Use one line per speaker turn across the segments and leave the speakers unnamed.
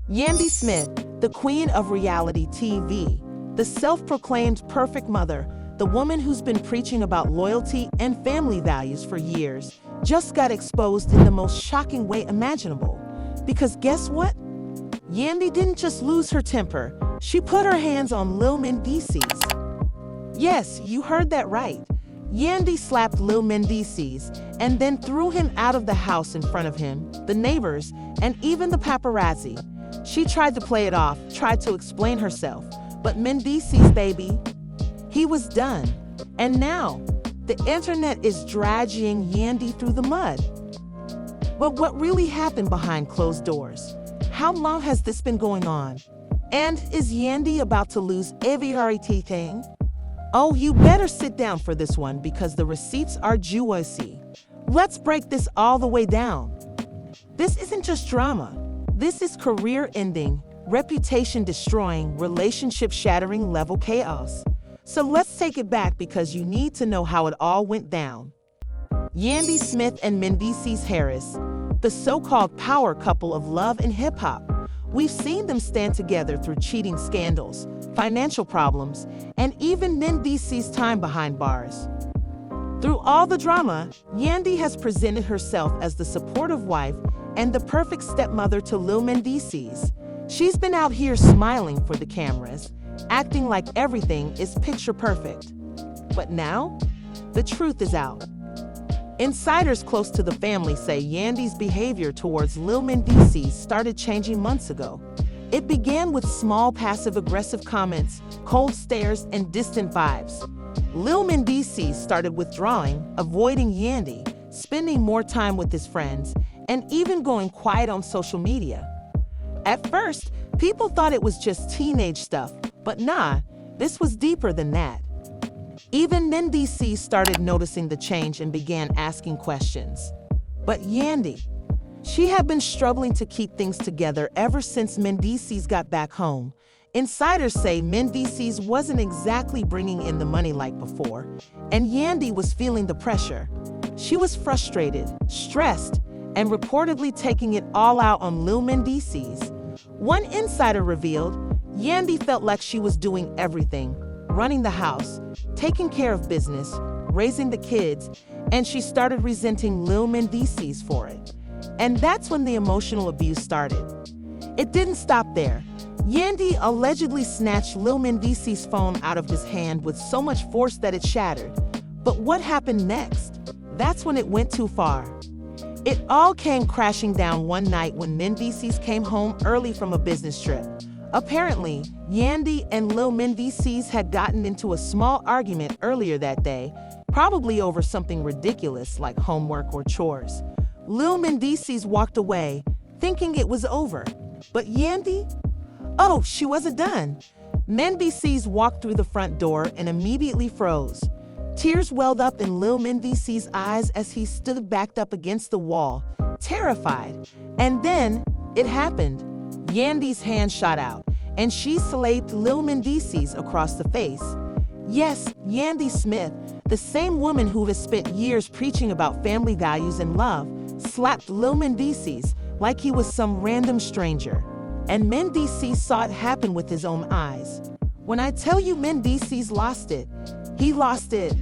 Yandy Smith, the queen of reality TV, the self-proclaimed perfect mother, the woman who's been preaching about loyalty and family values for years, just got exposed in the most shocking way imaginable. Because guess what? Yandy didn't just lose her temper, she put her hands on Lil Mendeecees. Yes, you heard that right. Yandy slapped Lil Mendeecees and then threw him out of the house in front of him, the neighbors, and even the paparazzi. She tried to play it off, tried to explain herself, but Mendeecees, baby, he was done. And now, the internet is dragging Yandy through the mud. But what really happened behind closed doors? How long has this been going on? And is Yandy about to lose everything? Oh, you better sit down for this one because the receipts are juicy. Let's break this all the way down. This isn't just drama. This is career-ending, reputation-destroying, relationship-shattering level chaos. So let's take it back because you need to know how it all went down. Yandy Smith and Mendeecees Harris, the so-called power couple of love and hip-hop. We've seen them stand together through cheating scandals, financial problems, and even Mendeecees' time behind bars. Through all the drama, Yandy has presented herself as the supportive wife and the perfect stepmother to Lil Mendeecees. She's been out here smiling for the cameras, acting like everything is picture perfect. But now, the truth is out. Insiders close to the family say Yandy's behavior towards Lil Mendeecees started changing months ago. It began with small passive-aggressive comments, cold stares, and distant vibes. Lil Mendeecees started withdrawing, avoiding Yandy, spending more time with his friends, and even going quiet on social media. At first, people thought it was just teenage stuff, but nah, this was deeper than that. Even Mendeecees started noticing the change and began asking questions. But Yandy, she had been struggling to keep things together ever since Mendeecees got back home. Insiders say Mendeecees wasn't exactly bringing in the money like before, and Yandy was feeling the pressure. She was frustrated, stressed, and reportedly taking it all out on Lil Mendeecees. One insider revealed Yandy felt like she was doing everything, running the house, taking care of business, raising the kids, and she started resenting Lil Mendeecees for it. And that's when the emotional abuse started. It didn't stop there. Yandy allegedly snatched Lil Mendeecees' phone out of his hand with so much force that it shattered. But what happened next? That's when it went too far. It all came crashing down one night when Mendeecees came home early from a business trip. Apparently, Yandy and Lil Mendeecees had gotten into a small argument earlier that day, probably over something ridiculous like homework or chores. Lil Mendeecees walked away, thinking it was over. But Yandy? Oh, she wasn't done. Mendeecees walked through the front door and immediately froze. Tears welled up in Lil Mendeecees' eyes as he stood backed up against the wall, terrified. And then, it happened. Yandy's hand shot out, and she slapped Lil Mendeecees across the face. Yes, Yandy Smith, the same woman who has spent years preaching about family values and love, slapped Lil Mendeecees like he was some random stranger. And Mendeecees saw it happen with his own eyes. When I tell you Mendeecees lost it, he lost it.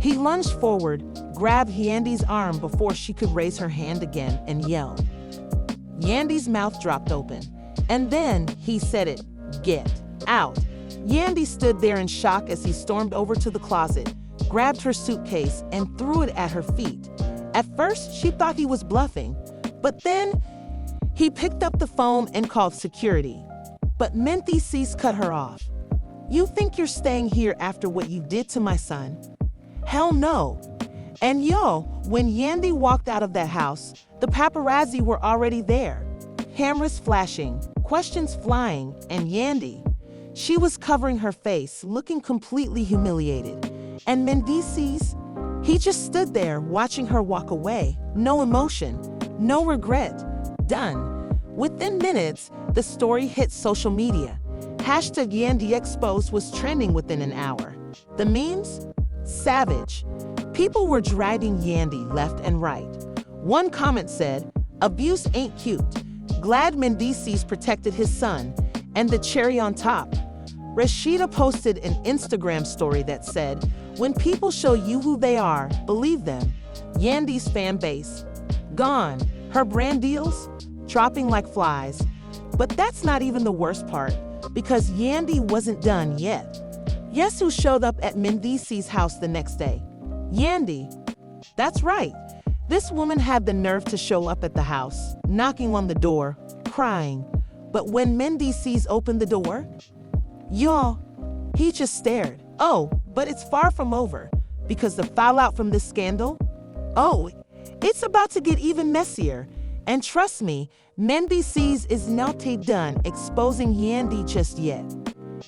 He lunged forward, grabbed Yandy's arm before she could raise her hand again, and yelled. Yandy's mouth dropped open. And then he said it, "Get out." Yandy stood there in shock as he stormed over to the closet, grabbed her suitcase, and threw it at her feet. At first, she thought he was bluffing, but then he picked up the phone and called security. But Mendeecees cut her off. "You think you're staying here after what you did to my son? Hell no." And when Yandy walked out of that house, the paparazzi were already there. Cameras flashing, questions flying, and Yandy, she was covering her face, looking completely humiliated. And Mendeecees, he just stood there watching her walk away. No emotion, no regret. Done. Within minutes, the story hit social media. #YandyExposed was trending within an hour. The memes? Savage. People were dragging Yandy left and right. One comment said, "Abuse ain't cute. Glad Mendeecees protected his son. And the cherry on top, Rashida posted an Instagram story that said, "When people show you who they are, believe them." Yandy's fan base gone. Her brand deals dropping like flies. But that's not even the worst part, because Yandy wasn't done yet. Guess who showed up at Mendeecees' house the next day? Yandy. That's right. This woman had the nerve to show up at the house, knocking on the door, crying. But when Mendeecees opened the door, y'all, he just stared. Oh, but it's far from over, because the fallout from this scandal, it's about to get even messier. And trust me, Mendeecees is not done exposing Yandy just yet.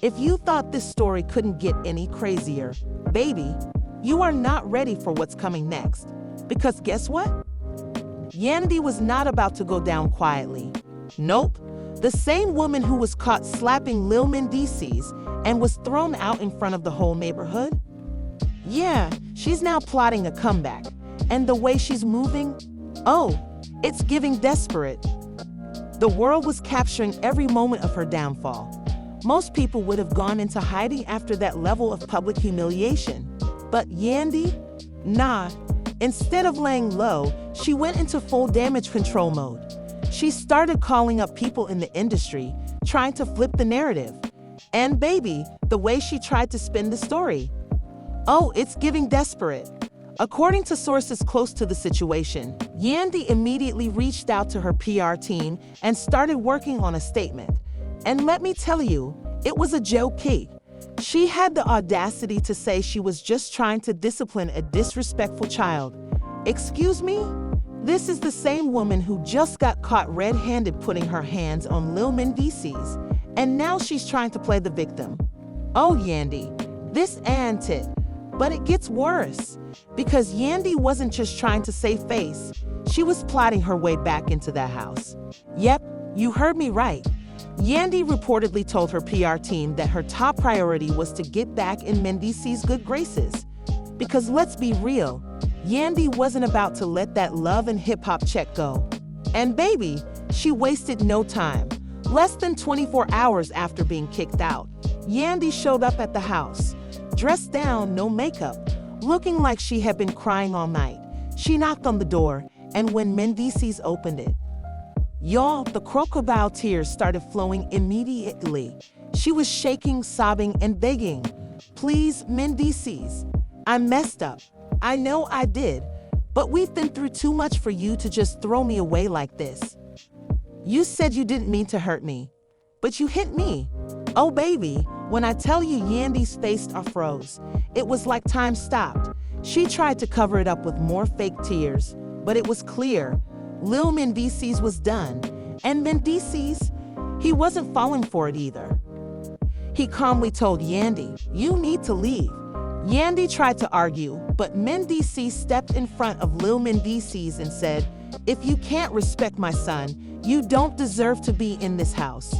If you thought this story couldn't get any crazier, baby, you are not ready for what's coming next. Because guess what? Yandy was not about to go down quietly. Nope. The same woman who was caught slapping Lil Mendeecees and was thrown out in front of the whole neighborhood? Yeah, she's now plotting a comeback. And the way she's moving? It's giving desperate. The world was capturing every moment of her downfall. Most people would have gone into hiding after that level of public humiliation. But Yandy? Nah. Instead of laying low, she went into full damage control mode. She started calling up people in the industry, trying to flip the narrative. And baby, the way she tried to spin the story. It's giving desperate. According to sources close to the situation, Yandy immediately reached out to her PR team and started working on a statement. And let me tell you, it was a joke. She had the audacity to say she was just trying to discipline a disrespectful child. Excuse me? This is the same woman who just got caught red-handed putting her hands on Lil Mendeecees, and now she's trying to play the victim. Yandy, this ain't it. But it gets worse, because Yandy wasn't just trying to save face, she was plotting her way back into that house. Yep, you heard me right. Yandy reportedly told her PR team that her top priority was to get back in Mendeecees' good graces. Because let's be real, Yandy wasn't about to let that love and hip-hop check go. And baby, she wasted no time. Less than 24 hours after being kicked out, Yandy showed up at the house, dressed down, no makeup, looking like she had been crying all night. She knocked on the door, and when Mendeecees opened it, y'all, the crocodile tears started flowing immediately. She was shaking, sobbing, and begging, "Please, Mendeecees, I messed up. I know I did, but we've been through too much for you to just throw me away like this. You said you didn't mean to hurt me, but you hit me." Oh baby, when I tell you Yandy's face froze, it was like time stopped. She tried to cover it up with more fake tears, but it was clear. Lil Mendeecees was done, and Mendeecees, he wasn't falling for it either. He calmly told Yandy, "You need to leave." Yandy tried to argue, but Mendeecees stepped in front of Lil Mendeecees and said, "If you can't respect my son, you don't deserve to be in this house."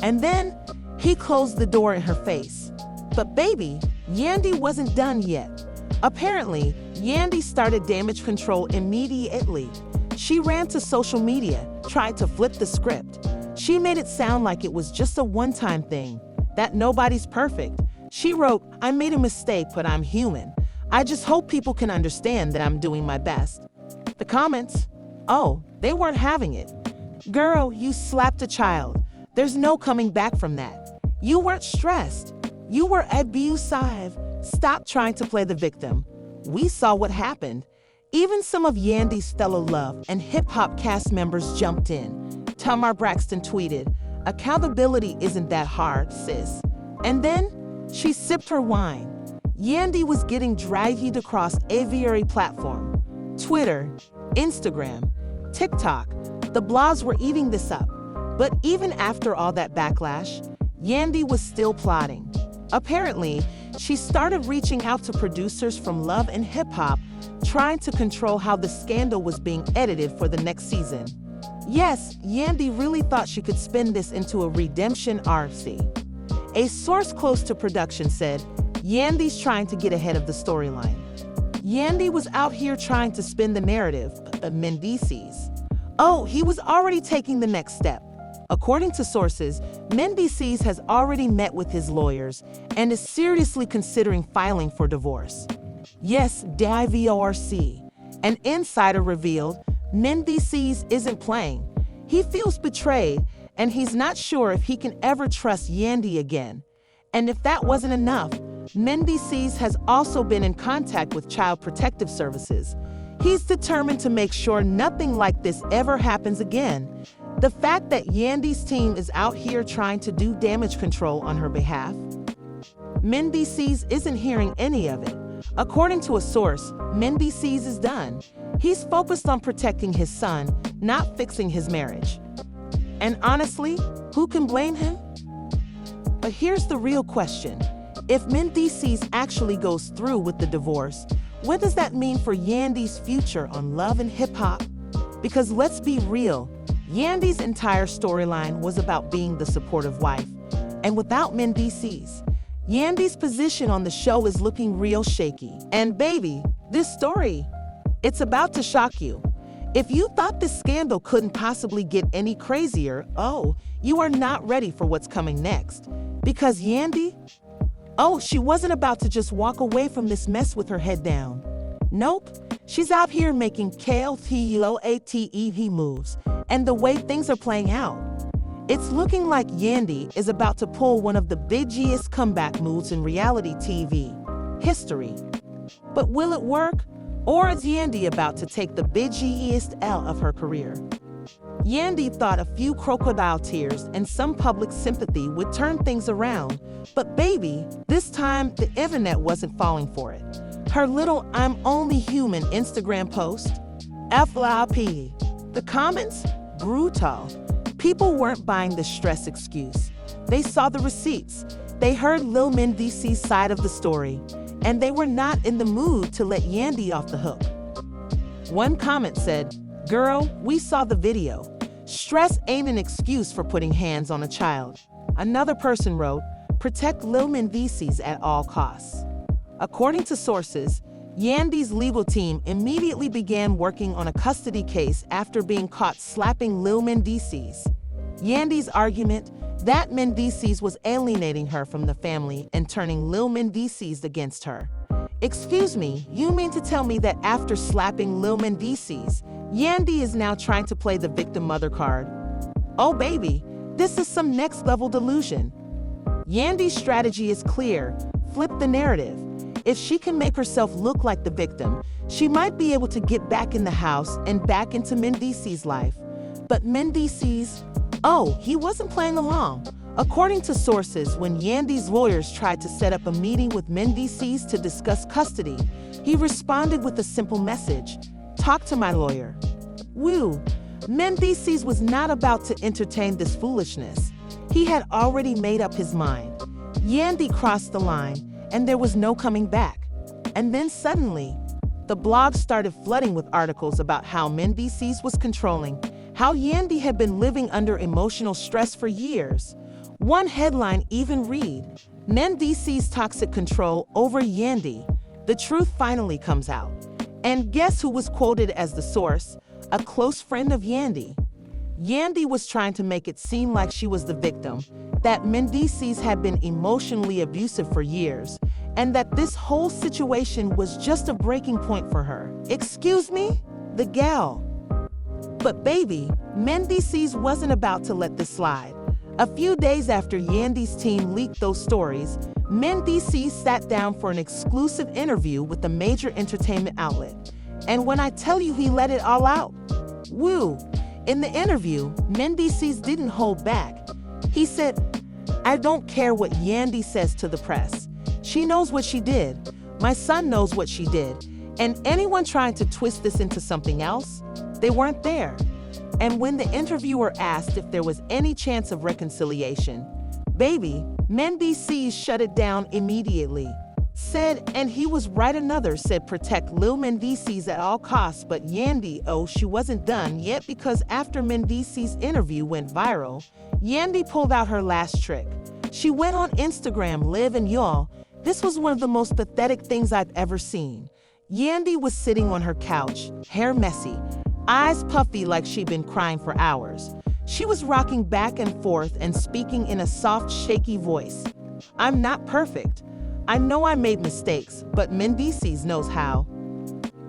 And then he closed the door in her face. But baby, Yandy wasn't done yet. Apparently, Yandy started damage control immediately. She ran to social media, tried to flip the script. She made it sound like it was just a one-time thing, that nobody's perfect. She wrote, "I made a mistake, but I'm human. I just hope people can understand that I'm doing my best." The comments? They weren't having it. "Girl, you slapped a child. There's no coming back from that. You weren't stressed. You were abusive. Stop trying to play the victim. We saw what happened." Even some of Yandy's fellow Love and hip-hop cast members jumped in. Tamar Braxton tweeted, "Accountability isn't that hard, sis." And then she sipped her wine. Yandy was getting dragged across every platform. Twitter, Instagram, TikTok. The blogs were eating this up. But even after all that backlash, Yandy was still plotting. Apparently, she started reaching out to producers from Love and Hip Hop, trying to control how the scandal was being edited for the next season. Yes, Yandy really thought she could spin this into a redemption arc. A source close to production said, "Yandy's trying to get ahead of the storyline." Yandy was out here trying to spin the narrative, but Mendeecees, Oh, he was already taking the next step. According to sources, Mendeecees has already met with his lawyers and is seriously considering filing for divorce. Yes, divorce. An insider revealed Mendeecees isn't playing. He feels betrayed, and he's not sure if he can ever trust Yandy again. And if that wasn't enough, Mendeecees has also been in contact with Child Protective Services. He's determined to make sure nothing like this ever happens again. The fact that Yandy's team is out here trying to do damage control on her behalf, Mendeecees isn't hearing any of it. According to a source, Mendeecees is done. He's focused on protecting his son, not fixing his marriage. And honestly, who can blame him? But here's the real question. If Mendeecees actually goes through with the divorce, what does that mean for Yandy's future on Love and Hip Hop? Because let's be real, Yandy's entire storyline was about being the supportive wife. And without Mendeecees, Yandy's position on the show is looking real shaky. And baby, this story, it's about to shock you. If you thought this scandal couldn't possibly get any crazier, oh, you are not ready for what's coming next. Because Yandy, oh, she wasn't about to just walk away from this mess with her head down. Nope, she's out here making KLTOATEV moves, and the way things are playing out, it's looking like Yandy is about to pull one of the biggest comeback moves in reality TV history. But will it work? Or is Yandy about to take the biggest L of her career? Yandy thought a few crocodile tears and some public sympathy would turn things around. But baby, this time the internet wasn't falling for it. Her little "I'm only human" Instagram post, FYP. The comments? Brutal. People weren't buying the stress excuse. They saw the receipts. They heard Lil Mendeecees' side of the story, and they were not in the mood to let Yandy off the hook. One comment said, "Girl, we saw the video. Stress ain't an excuse for putting hands on a child." Another person wrote, "Protect Lil Mendeecees at all costs." According to sources, Yandy's legal team immediately began working on a custody case after being caught slapping Lil Mendeecees. Yandy's argument, that Mendeecees was alienating her from the family and turning Lil Mendeecees against her. Excuse me, you mean to tell me that after slapping Lil Mendeecees, Yandy is now trying to play the victim mother card? Oh baby, this is some next level delusion. Yandy's strategy is clear, flip the narrative. If she can make herself look like the victim, she might be able to get back in the house and back into Mendeecees' life. But Mendeecees, oh, he wasn't playing along. According to sources, when Yandy's lawyers tried to set up a meeting with Mendeecees to discuss custody, he responded with a simple message: "Talk to my lawyer." Woo! Mendeecees was not about to entertain this foolishness. He had already made up his mind. Yandy crossed the line, and there was no coming back. And then suddenly, the blog started flooding with articles about how Mendeecees was controlling, how Yandy had been living under emotional stress for years. One headline even read, "Mendeecees' toxic control over Yandy. The truth finally comes out." And guess who was quoted as the source? A close friend of Yandy. Yandy was trying to make it seem like she was the victim, that Mendeecees had been emotionally abusive for years, and that this whole situation was just a breaking point for her. Excuse me? The gal. But baby, Mendeecees wasn't about to let this slide. A few days after Yandy's team leaked those stories, Mendeecees sat down for an exclusive interview with a major entertainment outlet. And when I tell you he let it all out, woo! In the interview, Mendeecees didn't hold back. He said, "I don't care what Yandy says to the press. She knows what she did. My son knows what she did. And anyone trying to twist this into something else, they weren't there." And when the interviewer asked if there was any chance of reconciliation, baby, Mendeecees shut it down immediately. Said, and he was right, another said, "Protect Lil Mendeecees at all costs." But Yandy, oh, she wasn't done yet, because after Mendeecees' interview went viral, Yandy pulled out her last trick. She went on Instagram Live, and y'all, this was one of the most pathetic things I've ever seen. Yandy was sitting on her couch, hair messy, eyes puffy like she'd been crying for hours. She was rocking back and forth and speaking in a soft, shaky voice. "I'm not perfect. I know I made mistakes, but Mendeecees knows how."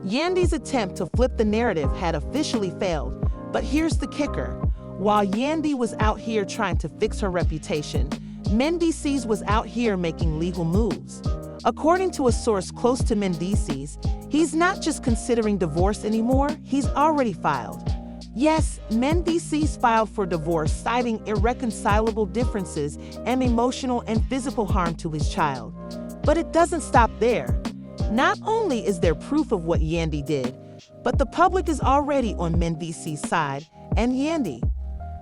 Yandy's attempt to flip the narrative had officially failed, but here's the kicker. While Yandy was out here trying to fix her reputation, Mendeecees was out here making legal moves. According to a source close to Mendeecees, he's not just considering divorce anymore, he's already filed. Yes, Mendeecees filed for divorce, citing irreconcilable differences and emotional and physical harm to his child. But it doesn't stop there. Not only is there proof of what Yandy did, but the public is already on Mendeecees' side, and Yandy,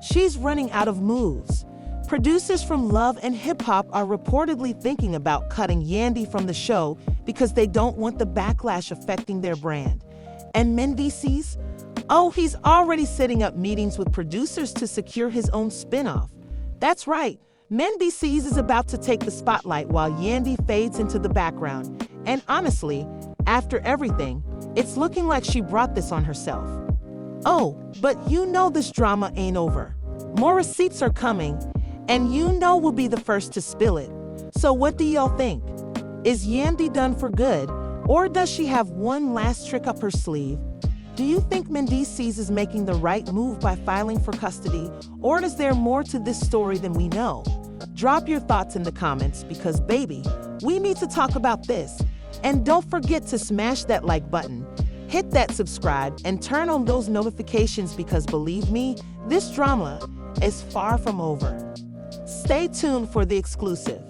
she's running out of moves. Producers from Love and Hip Hop are reportedly thinking about cutting Yandy from the show because they don't want the backlash affecting their brand. And Mendeecees? Oh, he's already setting up meetings with producers to secure his own spinoff. That's right, Mendeecees is about to take the spotlight while Yandy fades into the background. And honestly, after everything, it's looking like she brought this on herself. Oh, but you know this drama ain't over. More receipts are coming, and you know we'll be the first to spill it. So what do y'all think? Is Yandy done for good, or does she have one last trick up her sleeve? Do you think Mendeecees is making the right move by filing for custody, or is there more to this story than we know? Drop your thoughts in the comments because, baby, we need to talk about this. And don't forget to smash that like button, hit that subscribe, and turn on those notifications because, believe me, this drama is far from over. Stay tuned for the exclusive.